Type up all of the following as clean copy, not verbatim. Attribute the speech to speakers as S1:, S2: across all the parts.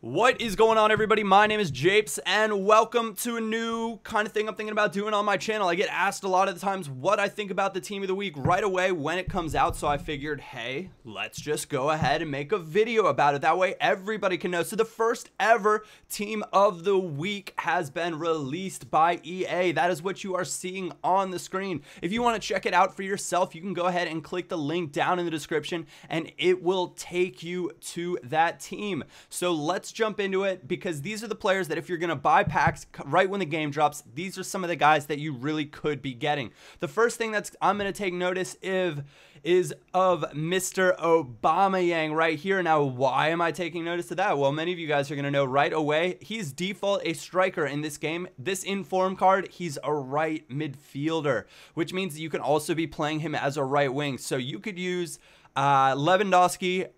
S1: What is going on, everybody? My name is Japes, and welcome to a new kind of thing I'm thinking about doing on my channel. I get asked a lot of the times what I think about the team of the week right away when it comes out, so I figured, hey, let's just go ahead and make a video about it. That way everybody can know. So the first ever team of the week has been released by EA. That is what you are seeing on the screen. If you want to check it out for yourself, you can go ahead and click the link down in the description, and it will take you to that team. So let's jump into it, because these are the players that if you're going to buy packs right when the game drops, these are some of the guys that you really could be getting. The first thing I'm going to take notice of is of Mr. Aubameyang right here. Now, why am I taking notice of that? Well, many of you guys are going to know right away. He's default a striker in this game. This inform card, he's a right midfielder, which means that you can also be playing him as a right wing. So you could use Lewandowski,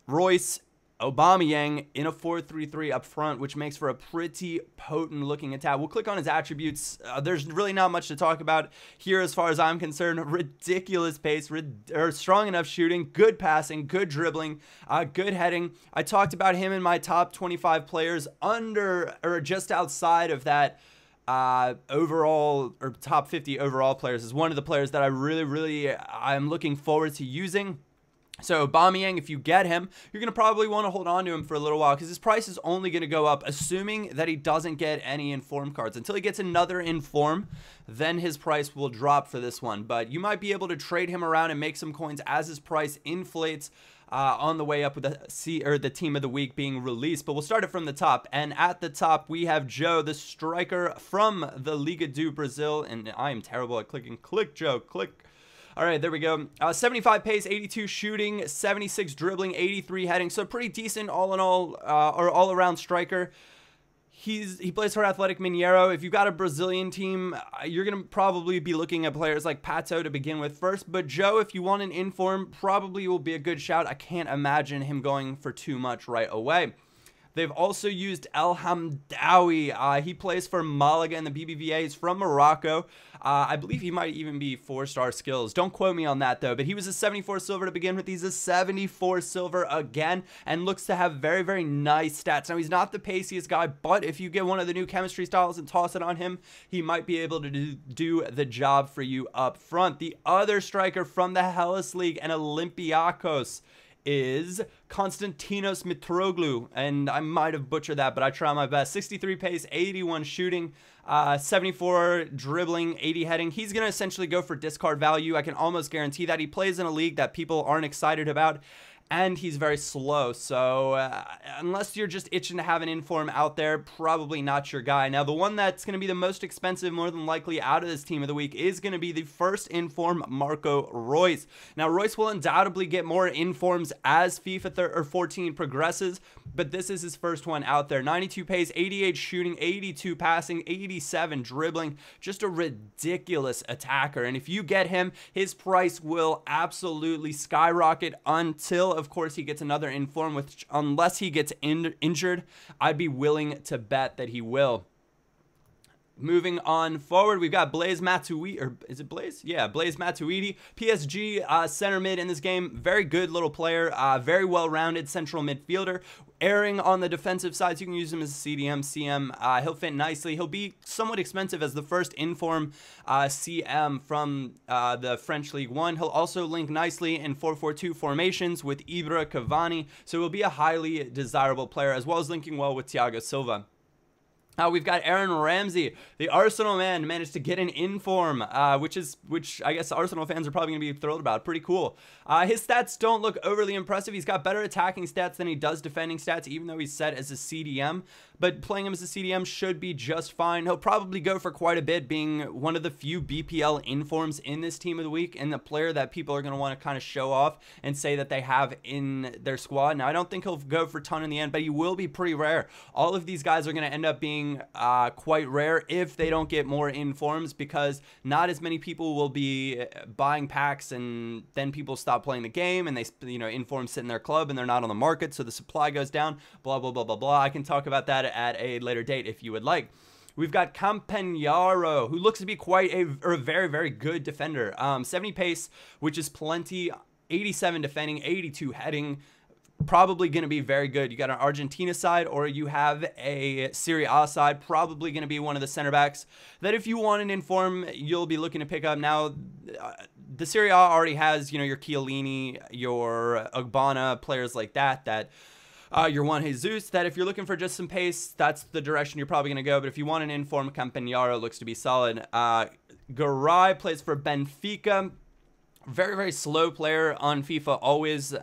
S1: Royce, Aubameyang in a 4-3-3 up front, which makes for a pretty potent looking attack. We'll click on his attributes. There's really not much to talk about here as far as I'm concerned. Ridiculous pace, strong enough shooting, good passing, good dribbling, good heading. I talked about him in my top 25 players under or just outside of that overall, or top 50 overall players, is one of the players that I'm looking forward to using. So Aubameyang, if you get him, you're going to probably want to hold on to him for a little while, because his price is only going to go up, assuming that he doesn't get any inform cards. Until he gets another inform, then his price will drop for this one. But you might be able to trade him around and make some coins as his price inflates on the way up, with the team of the week being released. But we'll start it from the top, and at the top we have Joe, the striker from the Liga do Brazil, and I am terrible at clicking. Click, Joe, click. All right, there we go. 75 pace, 82 shooting, 76 dribbling, 83 heading. So pretty decent all in all, or all around striker. He plays for Athletic Mineiro. If you've got a Brazilian team, you're going to probably be looking at players like Pato to begin with first. But Joe, if you want an inform, probably will be a good shout. I can't imagine him going for too much right away. They've also used El Hamdawi. He plays for Malaga in the BBVA. He's from Morocco. I believe he might even be 4-star skills. Don't quote me on that, though. But he was a 74 silver to begin with. He's a 74 silver again, and looks to have very, very nice stats. Now, he's not the paciest guy, but if you get one of the new chemistry styles and toss it on him, he might be able to do the job for you up front. The other striker from the Hellas League and Olympiacos is Konstantinos Mitroglou, and I might have butchered that, but I try my best. 63 pace, 81 shooting, 74 dribbling, 80 heading. He's going to essentially go for discard value. I can almost guarantee that. He plays in a league that people aren't excited about, and he's very slow. So unless you're just itching to have an inform out there, probably not your guy. Now, the one that's going to be the most expensive, more than likely, out of this team of the week is going to be the first inform, Marco Royce. Now, Royce will undoubtedly get more informs as FIFA 14 progresses, but this is his first one out there. 92 pace, 88 shooting, 82 passing, 87 dribbling. Just a ridiculous attacker. And if you get him, his price will absolutely skyrocket until, of course, he gets another inform, which, unless he gets injured, I'd be willing to bet that he will. Moving on forward, we've got Blaise Matuidi, or is it Blaise? Yeah, Blaise Matuidi, PSG center mid in this game. Very good little player, very well-rounded central midfielder. Erring on the defensive side, so you can use him as a CDM, CM. He'll fit nicely. He'll be somewhat expensive as the first inform CM from the French League 1. He'll also link nicely in 4-4-2 formations with Ibra, Cavani, so he'll be a highly desirable player, as well as linking well with Thiago Silva. We've got Aaron Ramsey, the Arsenal man, managed to get an inform, which I guess Arsenal fans are probably going to be thrilled about. Pretty cool. His stats don't look overly impressive. He's got better attacking stats than he does defending stats, even though he's set as a CDM. But playing him as a CDM should be just fine. He'll probably go for quite a bit, being one of the few BPL informs in this team of the week, and the player that people are going to want to kind of show off and say that they have in their squad. Now, I don't think he'll go for a ton in the end, but he will be pretty rare. All of these guys are going to end up being quite rare if they don't get more informs, because not as many people will be buying packs, and then people stop playing the game, and they, informs sit in their club and they're not on the market, so the supply goes down, blah, blah, blah, blah, blah. I can talk about that at a later date if you would like. We've got Campagnaro, who looks to be quite a very, very good defender. 70 pace, which is plenty. 87 defending, 82 heading. probably going to be very good. You got an Argentina side or you have a Serie A side, probably going to be one of the center backs that if you want an inform, you'll be looking to pick up. Now, the Serie A already has, you know, your Chiellini, your Ogbonna, players like that your Juan Jesus, that if you're looking for just some pace, that's the direction you're probably going to go. But if you want an inform, Campagnaro looks to be solid. Garay plays for Benfica. Very, very slow player on FIFA always.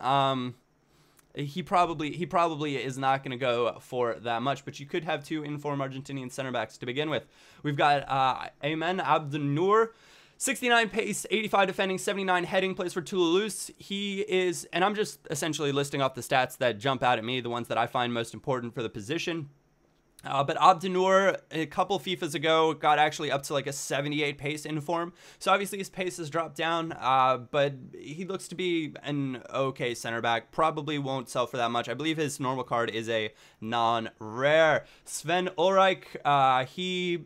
S1: He probably is not going to go for that much, but you could have two inform Argentinian center backs to begin with. We've got Ayman Abdenour, 69 pace, 85 defending, 79 heading, plays for Toulouse. He is, and I'm just essentially listing off the stats that jump out at me, the ones that I find most important for the position. But Abdenour, a couple FIFAs ago, got actually up to like a 78 pace in form. So obviously his pace has dropped down, but he looks to be an okay center back. Probably won't sell for that much. I believe his normal card is a non-rare. Sven Ulreich, he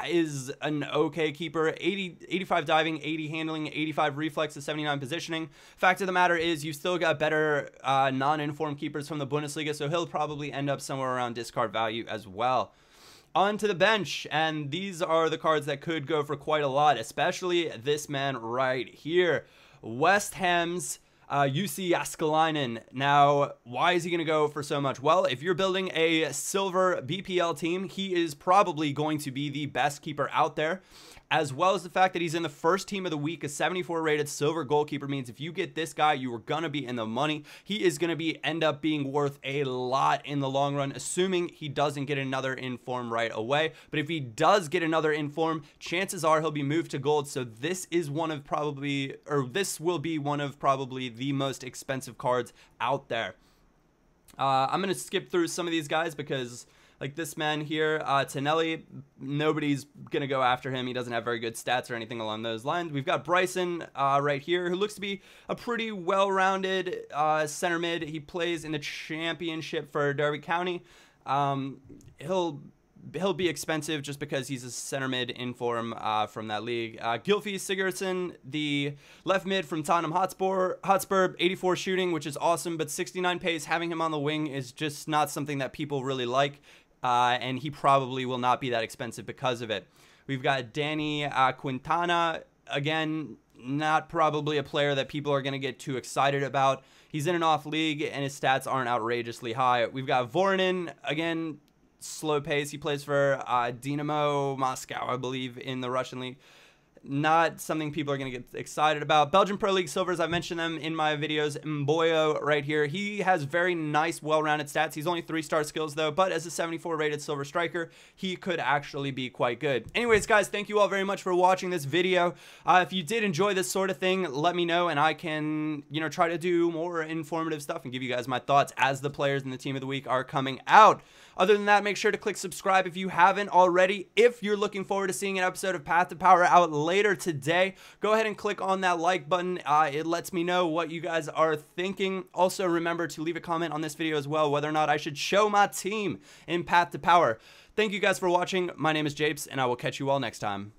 S1: is an okay keeper. 85 diving, 80 handling, 85 reflexes, 79 positioning. Fact of the matter is you still got better non-informed keepers from the Bundesliga, so he'll probably end up somewhere around discard value as well. On to the bench, and these are the cards that could go for quite a lot, especially this man right here. West Ham's Jussi Jääskeläinen. Now, why is he going to go for so much? Well, if you're building a silver BPL team, he is probably going to be the best keeper out there, as well as the fact that he's in the first team of the week. A 74 rated silver goalkeeper means if you get this guy, you are going to be in the money. He is going to end up being worth a lot in the long run, assuming he doesn't get another inform right away. But if he does get another inform, chances are he'll be moved to gold. So this is one of probably, or this will be one of probably the most expensive cards out there. I'm going to skip through some of these guys because, like this man here, Tonelli, nobody's going to go after him. He doesn't have very good stats or anything along those lines. We've got Bryson right here, who looks to be a pretty well-rounded center mid. He plays in the championship for Derby County. He'll be expensive just because he's a center mid in form from that league. Gylfi Sigurdsson, the left mid from Tottenham Hotspur, 84 shooting, which is awesome, but 69 pace, having him on the wing is just not something that people really like. And he probably will not be that expensive because of it. We've got Danny Quintana. Again, not probably a player that people are going to get too excited about. He's in an off league, and his stats aren't outrageously high. We've got Voronin, again, slow pace. He plays for Dynamo Moscow, I believe, in the Russian league. Not something people are going to get excited about. Belgian Pro League Silvers, I've mentioned them in my videos. Mboyo right here. He has very nice, well-rounded stats. He's only 3-star skills, though, but as a 74 rated silver striker, he could actually be quite good. Anyways, guys, thank you all very much for watching this video. If you did enjoy this sort of thing, let me know, and I can, you know, try to do more informative stuff and give you guys my thoughts as the players in the team of the week are coming out. Other than that, make sure to click subscribe if you haven't already. If you're looking forward to seeing an episode of Path to Power out later today, go ahead and click on that like button. It lets me know what you guys are thinking. Also, remember to leave a comment on this video as well, whether or not I should show my team in Path to Power. Thank you guys for watching. My name is Japes, and I will catch you all next time.